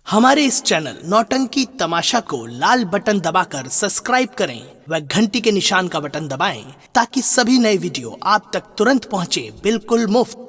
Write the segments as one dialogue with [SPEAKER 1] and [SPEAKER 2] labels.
[SPEAKER 1] हमारे इस चैनल नौटंकी तमाशा को लाल बटन दबाकर सब्सक्राइब करें व घंटी के निशान का बटन दबाएं ताकि सभी नए वीडियो आप तक तुरंत पहुंचे बिल्कुल मुफ्त।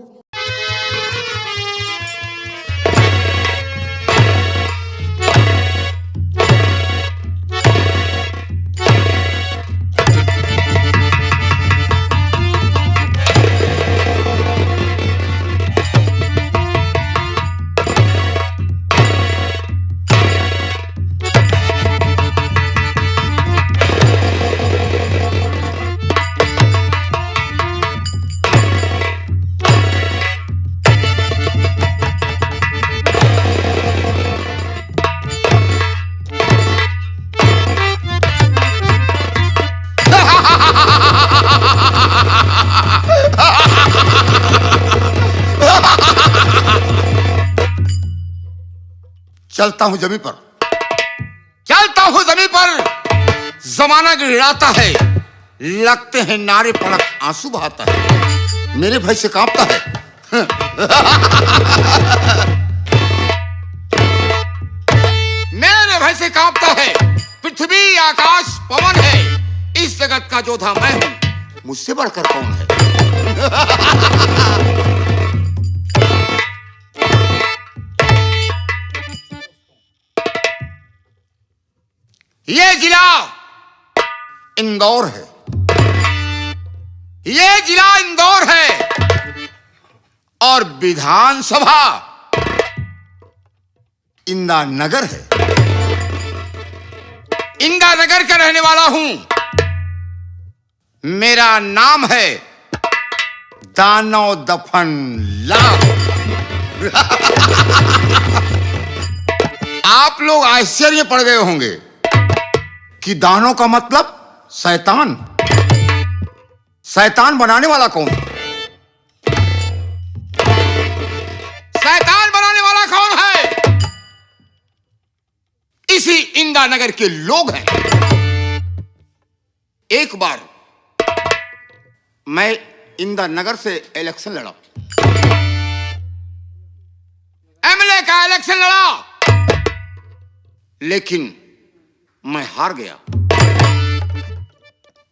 [SPEAKER 2] चलता हूं जमीन पर, चलता हूं जमीन पर, जमाना गिड़ाता है, लगते हैं नारे पड़क आंसू बहाता है, मेरे भय से कांपता है। मेरे भय से कांपता है, पृथ्वी आकाश पवन है, इस जगत का जोधा मैं हूं, मुझसे बढ़कर कौन है। ये जिला इंदौर है, ये जिला इंदौर है और विधानसभा इंदिरानगर है। इंदिरानगर का रहने वाला हूं, मेरा नाम है दानव दफन लाल। आप लोग आश्चर्य पड़ गए होंगे कि दानव का मतलब शैतान। शैतान बनाने वाला कौन? शैतान बनाने वाला कौन है? इसी इंदिरानगर के लोग हैं। एक बार मैं इंदिरानगर से इलेक्शन लड़ा, एमएलए का इलेक्शन लड़ा, लेकिन मैं हार गया।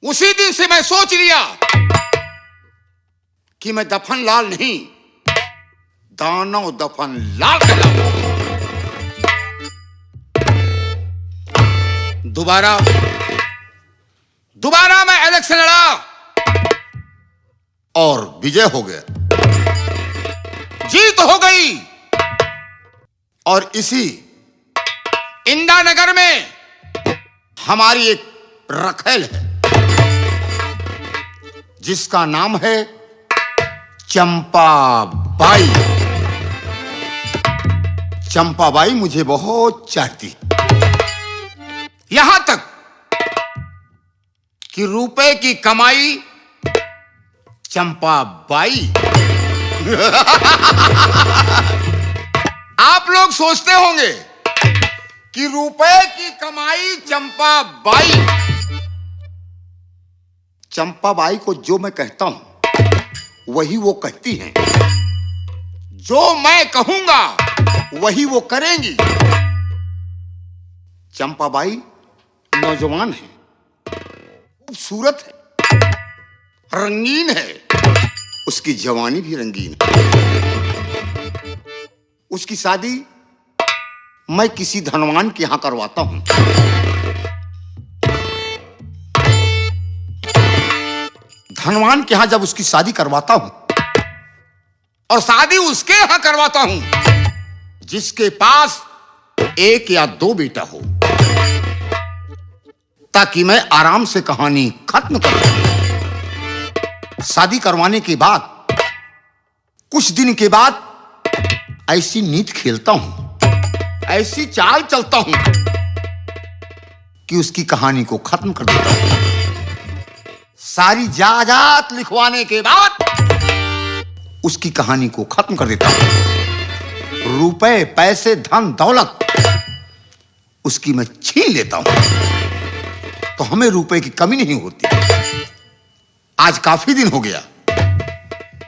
[SPEAKER 2] उसी दिन से मैं सोच लिया कि मैं दफन लाल नहीं, दानव दफन लाल कहलाऊंगा। दोबारा मैं इलेक्शन लड़ा और विजय हो गया, जीत हो गई। और इसी इंदिरानगर में हमारी एक रखेल है जिसका नाम है चंपाबाई। चंपाबाई मुझे बहुत चाहती, यहां तक कि रुपए की कमाई चंपाबाई। आप लोग सोचते होंगे कि रुपए की कमाई चंपाबाई। चंपाबाई को जो मैं कहता हूं वही वो कहती हैं, जो मैं कहूंगा वही वो करेंगी। चंपाबाई नौजवान है, खूबसूरत है, रंगीन है, उसकी जवानी भी रंगीन है। उसकी शादी मैं किसी धनवान के यहां करवाता हूं। धनवान के यहां जब उसकी शादी करवाता हूं, और शादी उसके यहां करवाता हूं जिसके पास एक या दो बेटा हो, ताकि मैं आराम से कहानी खत्म कर दूं। शादी करवाने के बाद कुछ दिन के बाद ऐसी नीत खेलता हूं, ऐसी चाल चलता हूं कि उसकी कहानी को खत्म कर देता हूं। सारी जायदाद लिखवाने के बाद उसकी कहानी को खत्म कर देता हूं। रुपए, पैसे, धन दौलत उसकी मैं छीन लेता हूं, तो हमें रुपए की कमी नहीं होती। आज काफी दिन हो गया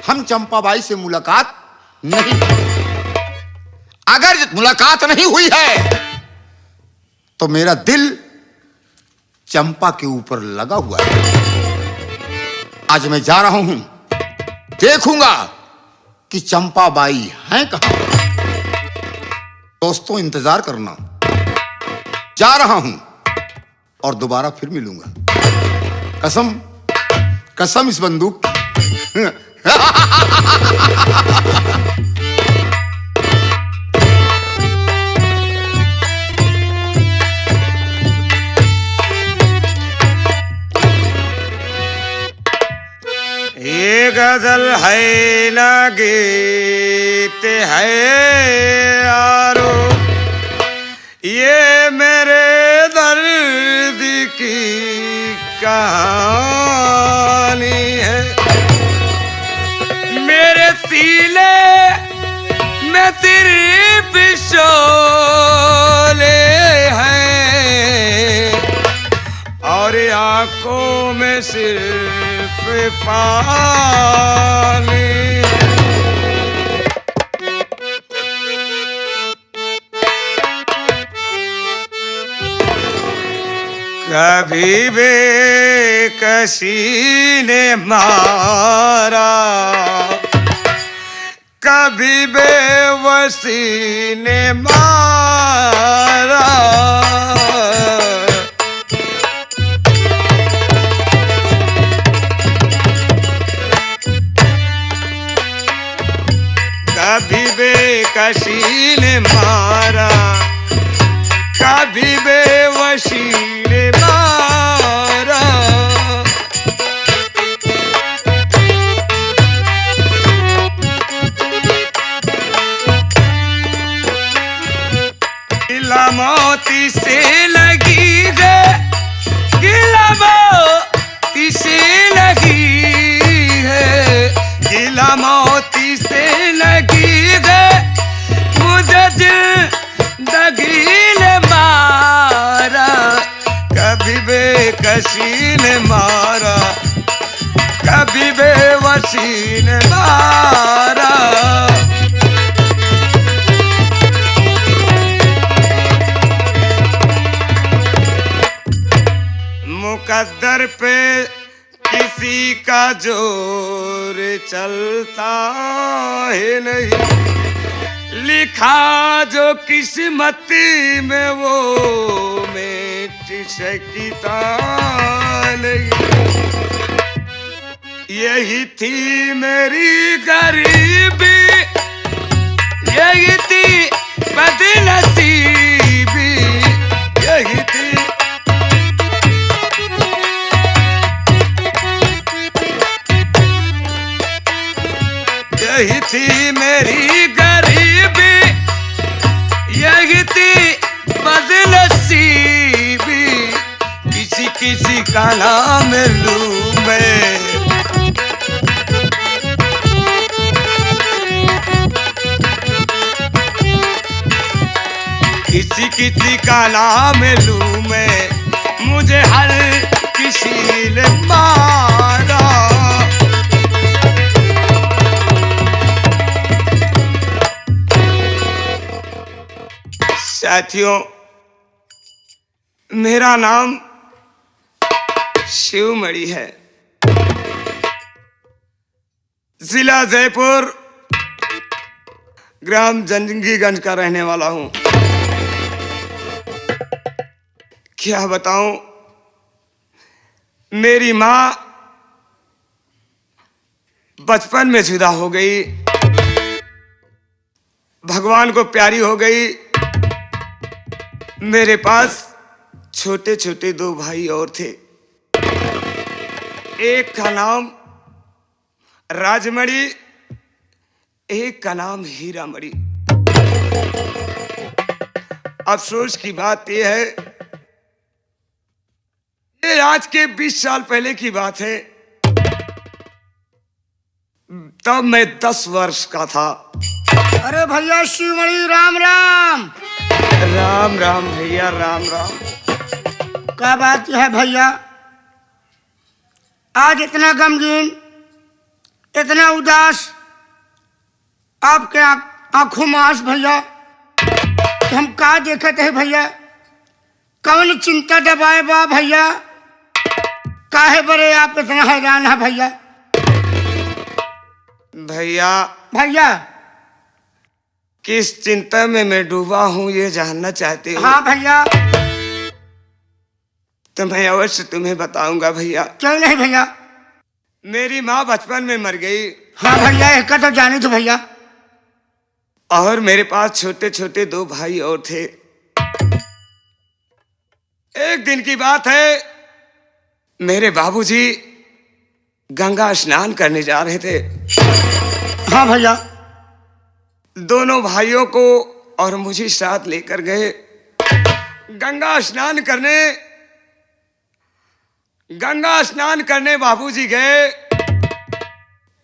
[SPEAKER 2] हम चंपाबाई से मुलाकात नहीं। अगर मुलाकात नहीं हुई है तो मेरा दिल चंपा के ऊपर लगा हुआ है। आज मैं जा रहा हूं, देखूंगा कि चंपा बाई हैं कहां। दोस्तों इंतजार करना, जा रहा हूं और दोबारा फिर मिलूंगा। कसम कसम इस बंदूक की।
[SPEAKER 3] ये गजल है ना गीत है यारो, ये मेरे दर्द की कहानी है। मेरे सीने में सिर्फ शोले हैं और आंखों में सिर्फ पानी। कभी बेकसी ने मारा, कभी बेवसी ने मारा। कभी बेकसी ने मारा, कभी बेवशी ने मारा। गिला मोती से लगी है, गिला मोती से लगी है, गिला मोती से लगी है। मुझे जिंदगी ने मारा, कभी बेकसी ने मारा, कभी बेवसी ने मारा। मुकद्दर पे किसी का जोर चलता है नहीं, लिखा जो किस्मत में वो मिट सकता नहीं। यही थी मेरी गरीबी, यही थी बदनसीबी, यही थी। यही थी मेरी गरीबी, यही थी बदनसीबी। किसी किसी का नाम लूं मैं, किसी किसी का नाम लूं मैं। मुझे हर किसी ने मारा। साथियों, मेरा नाम शिवमणि है। जिला जयपुर, ग्राम जंगीगंज का रहने वाला हूं। क्या बताऊं, मेरी मां बचपन में जुदा हो गई, भगवान को प्यारी हो गई। मेरे पास छोटे छोटे दो भाई और थे। एक का नाम राजमणि, एक का नाम हीरामणि। अफसोस की बात यह है, ये आज के 20 साल पहले की बात है। तब मैं 10 वर्ष का था।
[SPEAKER 4] अरे भैया शिवमणि, राम राम।
[SPEAKER 3] राम राम भैया, राम राम।
[SPEAKER 4] क्या बात है भैया, आज इतना गमगीन, इतना उदास, आपके आंखों में आंसू भैया। हम का देखते है भैया? कौन चिंता दबाए बा भैया? काहे बरे आप इतना हैरान है भैया?
[SPEAKER 3] भैया
[SPEAKER 4] भैया
[SPEAKER 3] किस चिंता में मैं डूबा हूँ ये जानना चाहते हो?
[SPEAKER 4] हाँ भैया।
[SPEAKER 3] तो मैं अवश्य तुम्हें बताऊंगा भैया।
[SPEAKER 4] क्यों नहीं भैया?
[SPEAKER 3] मेरी माँ बचपन में मर गई।
[SPEAKER 4] हाँ भैया, एक तो जानी तो भैया।
[SPEAKER 3] और मेरे पास छोटे छोटे 2 भाई और थे। एक दिन की बात है, मेरे बाबूजी गंगा स्नान करने जा रहे थे।
[SPEAKER 4] हाँ भैया।
[SPEAKER 3] दोनों भाइयों को और मुझे साथ लेकर गए गंगा स्नान करने। गंगा स्नान करने बाबूजी गए।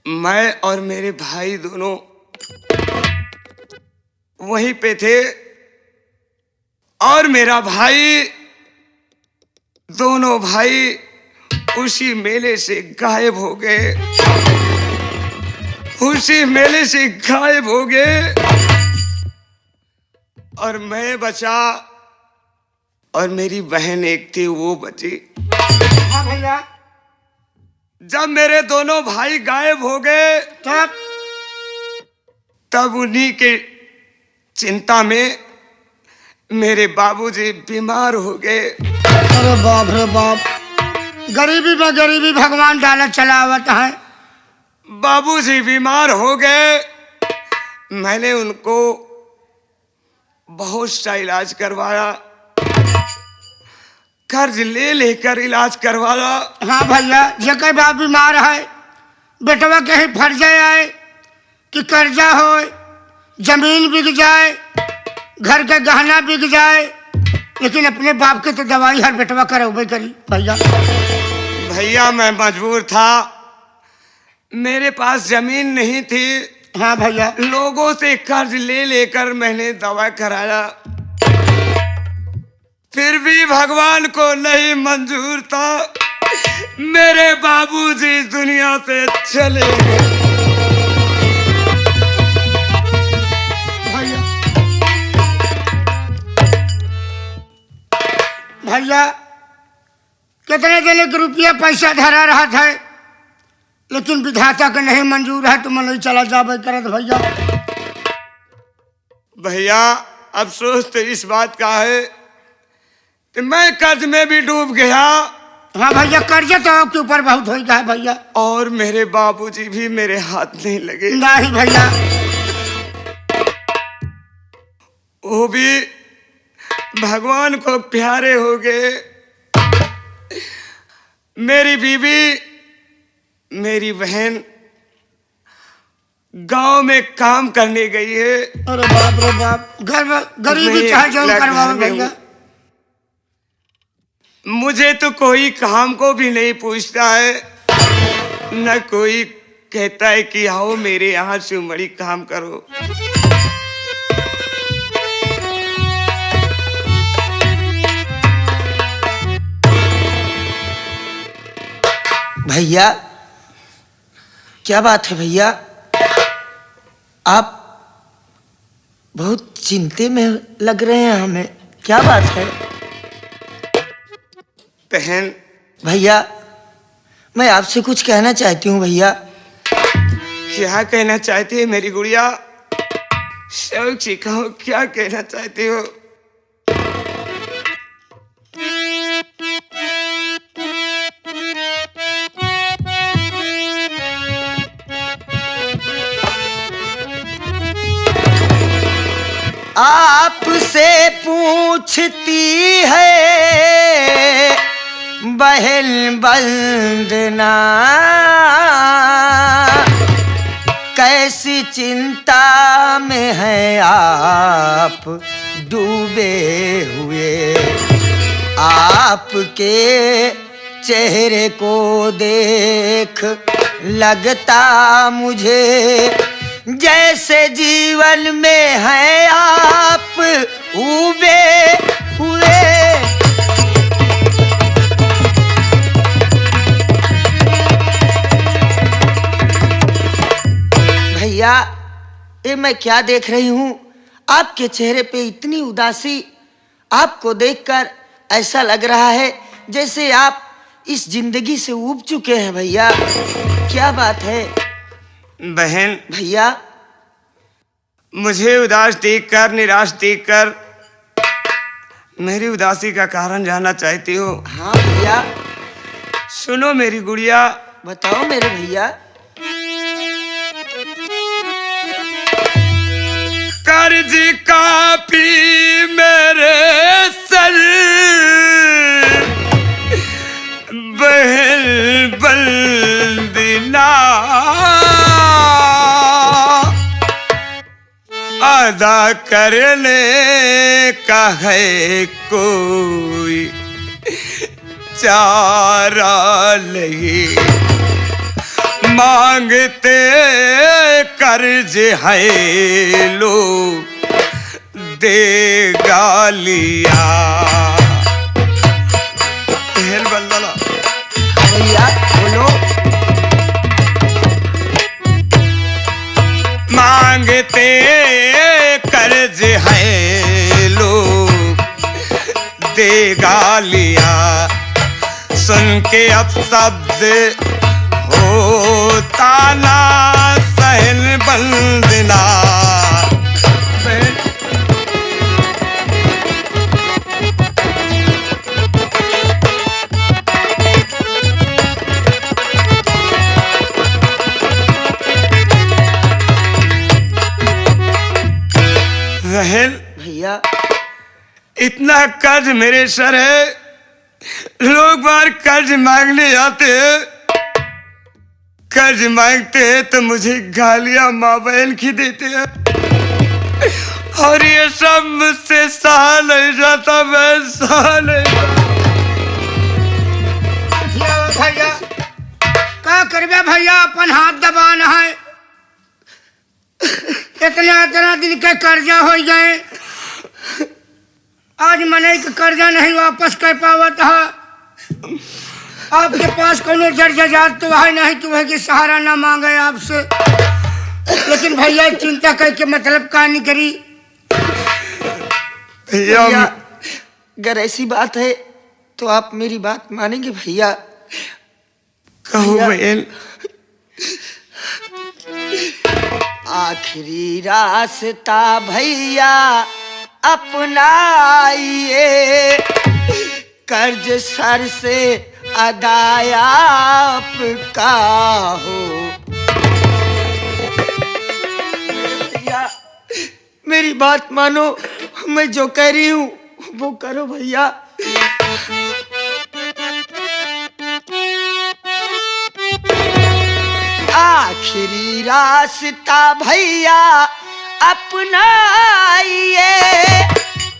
[SPEAKER 3] मैं और मेरे भाई दोनों वहीं पे थे और मेरा भाई, दोनों भाई उसी मेले से गायब हो गए। उसी मेले से गायब हो गए और मैं बचा और मेरी बहन एक थी वो बची।
[SPEAKER 4] हाँ भैया।
[SPEAKER 3] जब मेरे दोनों भाई गायब हो गए तब उन्हीं के चिंता में मेरे बाबूजी बीमार हो गए।
[SPEAKER 4] अरे बाप रे बाप, गरीबी में गरीबी भगवान डाला चलावत है।
[SPEAKER 3] बाबूजी बीमार हो गए। मैंने उनको बहुत सा इलाज करवाया, कर्ज ले लेकर इलाज करवाया।
[SPEAKER 4] हाँ भैया, जगह बाप बीमार है, बेटवा कहीं फर्ज आए कि कर्जा हो, जमीन बिक जाए, घर का गहना बिक जाए, लेकिन अपने बाप के तो दवाई हर बेटवा करवे करी भैया।
[SPEAKER 3] भैया मैं मजबूर था, मेरे पास जमीन नहीं थी।
[SPEAKER 4] हाँ भैया।
[SPEAKER 3] लोगों से कर्ज ले लेकर मैंने दवा कराया, फिर भी भगवान को नहीं मंजूर था। मेरे बाबूजी दुनिया से चले गए।
[SPEAKER 4] भैया कितने दिन के रुपया पैसा धरा रहा था, लेकिन विधाता का नहीं मंजूर है तो मन चला जावे करत भैया।
[SPEAKER 3] भैया अफसोस तो इस बात का है कि मैं कर्ज में भी डूब गया।
[SPEAKER 4] हाँ भैया, कर्जा तो आपके ऊपर बहुत हो गया है भैया।
[SPEAKER 3] और मेरे बाबूजी भी मेरे हाथ नहीं लगे।
[SPEAKER 4] नहीं भैया।
[SPEAKER 3] वो भी भगवान को प्यारे हो गए। मेरी बीवी, मेरी बहन गांव में काम करने गई है।
[SPEAKER 4] अरे बाप रे बाप, गरीबी चाहे जो करवाओ भैया।
[SPEAKER 3] मुझे तो कोई काम को भी नहीं पूछता है, न कोई कहता है कि आओ मेरे यहाँ शिवमणि काम करो।
[SPEAKER 5] भैया क्या बात है भैया, आप बहुत चिंते में लग रहे हैं हमें, क्या बात है?
[SPEAKER 3] बहन
[SPEAKER 5] भैया मैं आपसे कुछ कहना चाहती हूँ भैया।
[SPEAKER 3] क्या कहना चाहती है मेरी गुड़िया? शौक से कहो, क्या कहना चाहती हो?
[SPEAKER 5] आपसे पूछती है बहन वंदना, कैसी चिंता में है आप डूबे हुए। आपके चेहरे को देख लगता मुझे जैसे जीवन में है आप उबे हुए। भैया ये मैं क्या देख रही हूँ, आपके चेहरे पे इतनी उदासी, आपको देखकर ऐसा लग रहा है जैसे आप इस जिंदगी से ऊब चुके हैं भैया। क्या बात है
[SPEAKER 3] बहन,
[SPEAKER 5] भैया?
[SPEAKER 3] मुझे उदास देखकर, निराश देखकर मेरी उदासी का कारण जानना चाहती हो?
[SPEAKER 5] हाँ भैया।
[SPEAKER 3] सुनो मेरी गुड़िया।
[SPEAKER 5] बताओ मेरे भैया।
[SPEAKER 3] कर्ज काफी मेरे सर, बहन बंदना अदा करने का है कोई चारा नहीं, मांगते कर्ज है लोग देगा लिया। हेल बंदला
[SPEAKER 5] भैया बोलो।
[SPEAKER 3] मांगते कर्ज है लोग देगा लिया, सुन के अब शब्द होता ना सहन बंदना। बहन
[SPEAKER 5] भैया
[SPEAKER 3] इतना कर्ज मेरे सर है, लोग बार कर्ज मांगने आते हैं, कर्ज मांगते हैं तो मुझे गालियां माँ बहन की देते हैं, और ये सब मुझसे सहा नहीं जाता, मैं सहा नहीं जाता।
[SPEAKER 4] भैया का करबे भैया, अपन हाथ दबाना है। इतना दिन के कर्जा हो गए, आज मने के कर्जा नहीं वापस कर पावत है। आपके पास कोनो जर्जजात तो है नहीं कि वह की सहारा ना मांगे आपसे, लेकिन भैया चिंता करके मतलब का नहीं करी।
[SPEAKER 5] भैया अगर ऐसी बात है तो आप मेरी बात मानेंगे भैया?
[SPEAKER 3] कहो बहन।
[SPEAKER 5] आखिरी रास्ता भैया अपनाइए, कर्ज सर से अदाया आपका हो। भैया मेरी बात मानो, मैं जो कह रही हूँ वो करो भैया। आखिरी रास्ता भैया अपनाइए,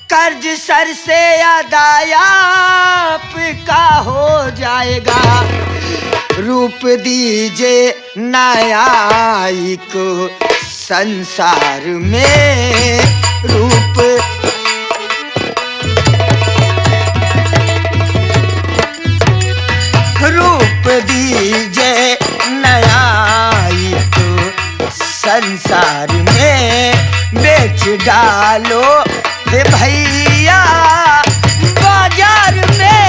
[SPEAKER 5] कर्ज सर से अदाया आपका हो जाएगा। रूप दीजिए न्यायिक संसार में, रूप दीजिए न्यायिक संसार में, बेच डालो हे भैया बाजार में।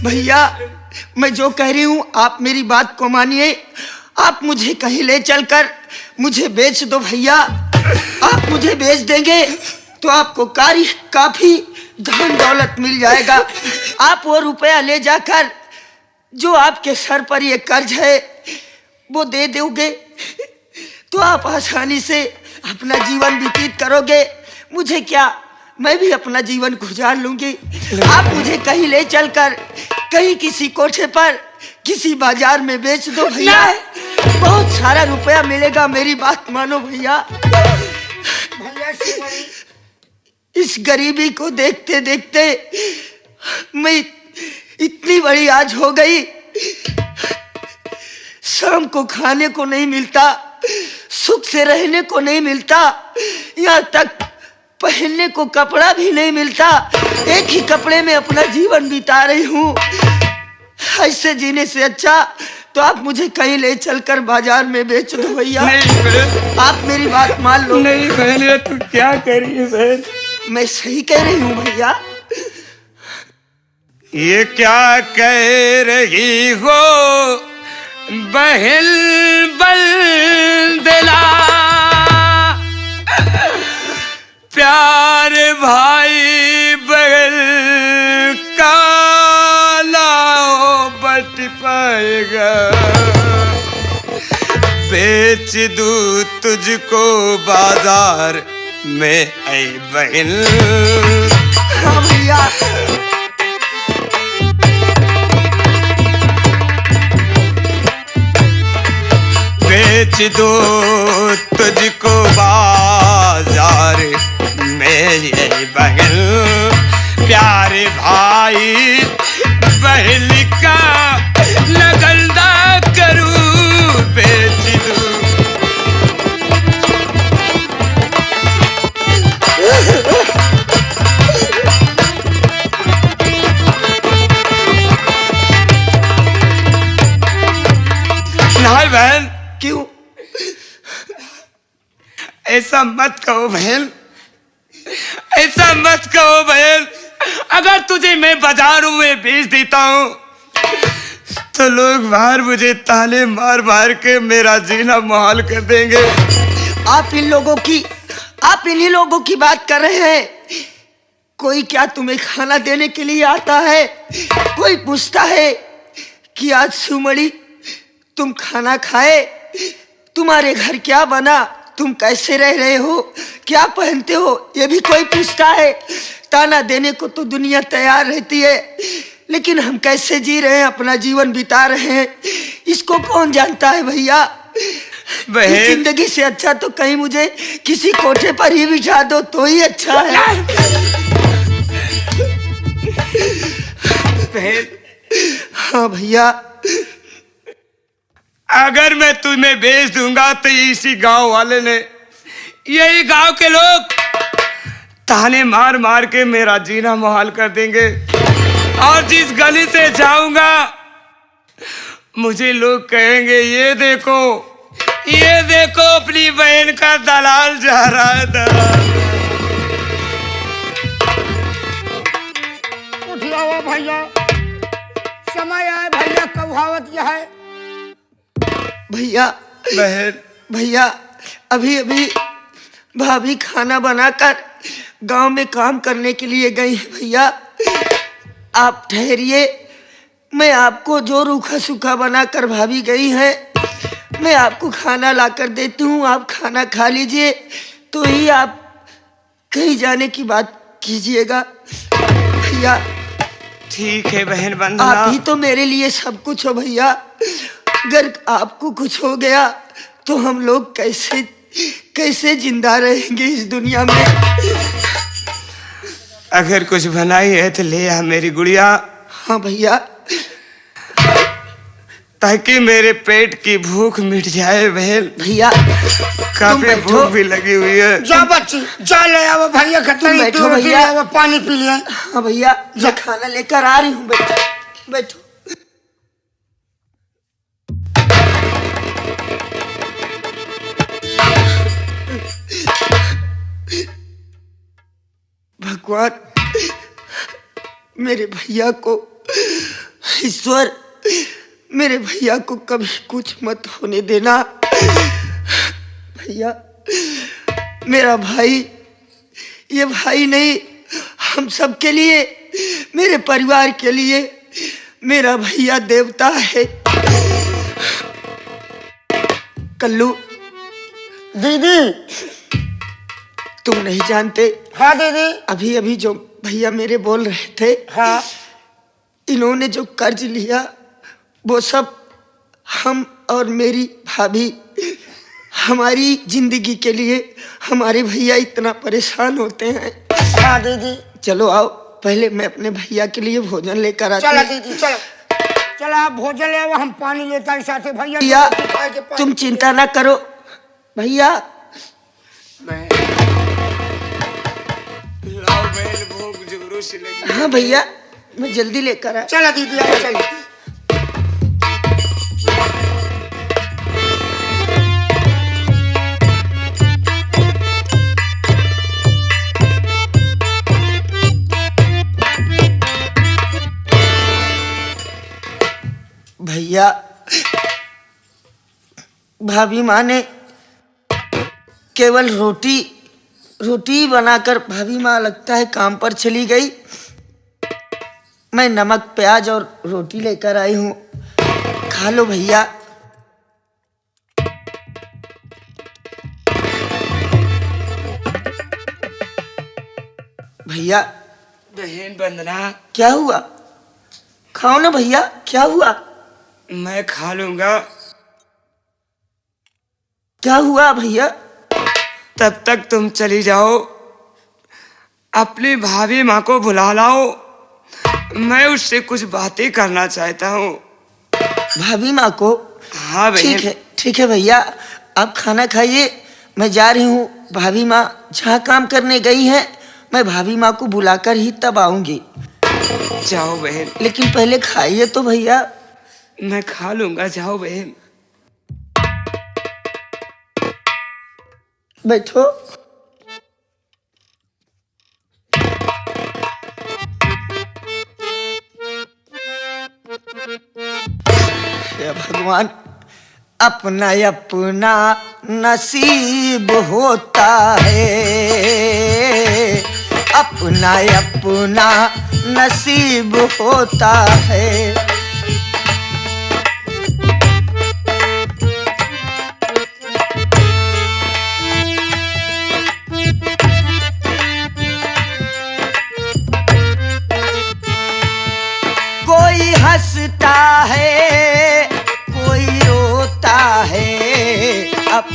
[SPEAKER 5] भैया मैं जो कह रही हूँ आप मेरी बात को मानिए। आप मुझे कहीं ले चलकर मुझे बेच दो भैया। आप मुझे बेच देंगे तो आपको काफी धन दौलत मिल जाएगा। आप वो रुपया ले जाकर जो आपके सर पर ये कर्ज है वो दे दोगे तो आप आसानी से अपना जीवन व्यतीत करोगे। मुझे क्या, मैं भी अपना जीवन गुजार लूंगी। आप मुझे कहीं ले चलकर कहीं किसी कोठे पर किसी बाजार में बेच दो भैया, बहुत सारा रुपया मिलेगा। मेरी बात मानो भैया। इस गरीबी को देखते देखते मैं इतनी बड़ी आज हो गई, शाम को खाने को नहीं मिलता, सुख से रहने को नहीं मिलता। यहाँ तक पहनने को कपड़ा भी नहीं मिलता। एक ही कपड़े में अपना जीवन बिता रही हूँ। ऐसे जीने से अच्छा तो आप मुझे कहीं ले चलकर बाजार में बेच दो भैया।
[SPEAKER 3] नहीं बहन,
[SPEAKER 5] आप मेरी बात मान लो।
[SPEAKER 3] नहीं बहन, ये तू क्या कर रही है बहन?
[SPEAKER 5] मैं सही कह रही हूँ भैया।
[SPEAKER 3] ये क्या कह रही हो बहन बंदला, प्यार भाई बहन का लाओ बट पाएगा। बेच दूं तुझको बाजार में ऐ बहन।
[SPEAKER 5] हाँ भैया।
[SPEAKER 3] बेच दो तुझको बाजार में ये बहन, प्यारे भाई बहन का लगलदा करूं बेच दूं। नहीं बहन,
[SPEAKER 5] क्यों?
[SPEAKER 3] ऐसा मत कहो बहन, ऐसा मत कहो बहन। अगर तुझे मैं बाजारों में बेच देता हूँ तो लोग बाहर मुझे ताले मार मार के मेरा जीना मुहाल कर देंगे।
[SPEAKER 5] आप इन्हीं लोगों की बात कर रहे हैं। कोई क्या तुम्हें खाना देने के लिए आता है? कोई पूछता है कि आज सुमड़ी तुम खाना खाए, तुम्हारे घर क्या बना, तुम कैसे रह रहे हो, क्या पहनते हो, ये भी कोई पूछता है। ताना देने को तो दुनिया तैयार रहती है, लेकिन हम कैसे जी रहे हैं, अपना जीवन बिता रहे हैं, इसको कौन जानता है भैया।
[SPEAKER 3] बहन,
[SPEAKER 5] जिंदगी से अच्छा तो कहीं मुझे किसी कोठे पर ही बिठा दो तो ही अच्छा है।
[SPEAKER 3] बहन,
[SPEAKER 5] हाँ भैया।
[SPEAKER 3] अगर मैं तुम्हें बेच दूंगा तो इसी गांव वाले ने, यही गांव के लोग ताने मार मार के मेरा जीना मुहाल कर देंगे। और जिस गली से जाऊंगा मुझे लोग कहेंगे ये देखो अपनी बहन का दलाल जा रहा है, दलाल।
[SPEAKER 4] उठिया हुआ भैया, समय आए भैया, कहावत यह है।
[SPEAKER 5] भैया
[SPEAKER 3] बहन,
[SPEAKER 5] भैया अभी अभी भाभी खाना बनाकर गांव में काम करने के लिए गई है भैया। आप ठहरिए, मैं आपको जो रूखा सूखा बनाकर भाभी गई है मैं आपको खाना लाकर देती हूँ। आप खाना खा लीजिए तो ही आप कहीं जाने की बात कीजिएगा भैया।
[SPEAKER 3] ठीक है बहन बंदना।
[SPEAKER 5] आप ही तो मेरे लिए सब कुछ हो भैया। अगर आपको कुछ हो गया तो हम लोग कैसे जिंदा रहेंगे इस दुनिया में।
[SPEAKER 3] अगर कुछ बनाई है तो ले आ मेरी गुड़िया।
[SPEAKER 5] हाँ भैया।
[SPEAKER 3] ताकि मेरे पेट की भूख मिट जाए बहन।
[SPEAKER 5] भैया
[SPEAKER 3] काफी भूख भी लगी हुई है।
[SPEAKER 4] जा बच्ची, जा ले आओ भैया, खतरी
[SPEAKER 5] बैठो भैया,
[SPEAKER 4] पानी पी लिया।
[SPEAKER 5] हाँ भैया, जा खाना लेकर आ रही हूँ। बैठो बैठो। भगवान मेरे भैया को, ईश्वर मेरे भैया को कभी कुछ मत होने देना। भैया मेरा भाई, ये भाई नहीं, हम सब के लिए, मेरे परिवार के लिए मेरा भैया देवता है। कल्लू
[SPEAKER 4] दीदी,
[SPEAKER 5] तुम नहीं जानते।
[SPEAKER 4] हाँ दीदी।
[SPEAKER 5] अभी अभी जो भैया मेरे बोल रहे थे,
[SPEAKER 4] हाँ,
[SPEAKER 5] इन्होंने जो कर्ज लिया वो सब हम और मेरी भाभी, हमारी जिंदगी के लिए हमारे भैया इतना परेशान होते हैं।
[SPEAKER 4] हाँ दीदी।
[SPEAKER 5] चलो आओ, पहले मैं अपने भैया के लिए भोजन लेकर आती
[SPEAKER 4] चलो
[SPEAKER 5] हूँ।
[SPEAKER 4] दीदी, चलो चलो, आप भोजन ले आओ, हम पानी लेता है साथे। भैया
[SPEAKER 5] भैया तुम चिंता ना करो भैया।
[SPEAKER 4] मैं
[SPEAKER 3] बहन भूख जोरों से लगी।
[SPEAKER 5] हाँ भैया, मैं जल्दी लेकर आ।
[SPEAKER 4] चलो दीदी आओ चलो।
[SPEAKER 5] भैया, भाभी माँ ने केवल रोटी बनाकर भाभी माँ लगता है काम पर चली गई। मैं नमक प्याज और रोटी लेकर आई हूँ, खा लो भैया। भैया,
[SPEAKER 3] बहन वंदना,
[SPEAKER 5] क्या हुआ? खाओ ना भैया, क्या हुआ?
[SPEAKER 3] मैं खा लूंगा।
[SPEAKER 5] क्या हुआ भैया?
[SPEAKER 3] तब तक तुम चली जाओ, अपनी भाभी माँ को बुला लाओ, मैं उससे कुछ बातें करना चाहता हूँ।
[SPEAKER 5] भाभी माँ को?
[SPEAKER 3] हाँ बहन।
[SPEAKER 5] ठीक है भैया, आप खाना खाइए, मैं जा रही हूँ। भाभी माँ जहाँ काम करने गई हैं, मैं भाभी माँ को बुलाकर ही तब आऊंगी।
[SPEAKER 3] जाओ बहन।
[SPEAKER 5] लेकिन पहले खाइए तो भैया।
[SPEAKER 3] मैं खा लूंगा, जाओ बहन।
[SPEAKER 5] बैठो। हे भगवान, अपना अपना नसीब होता है, अपना अपना नसीब होता है। कोई हंसता है, कोई रोता है, अब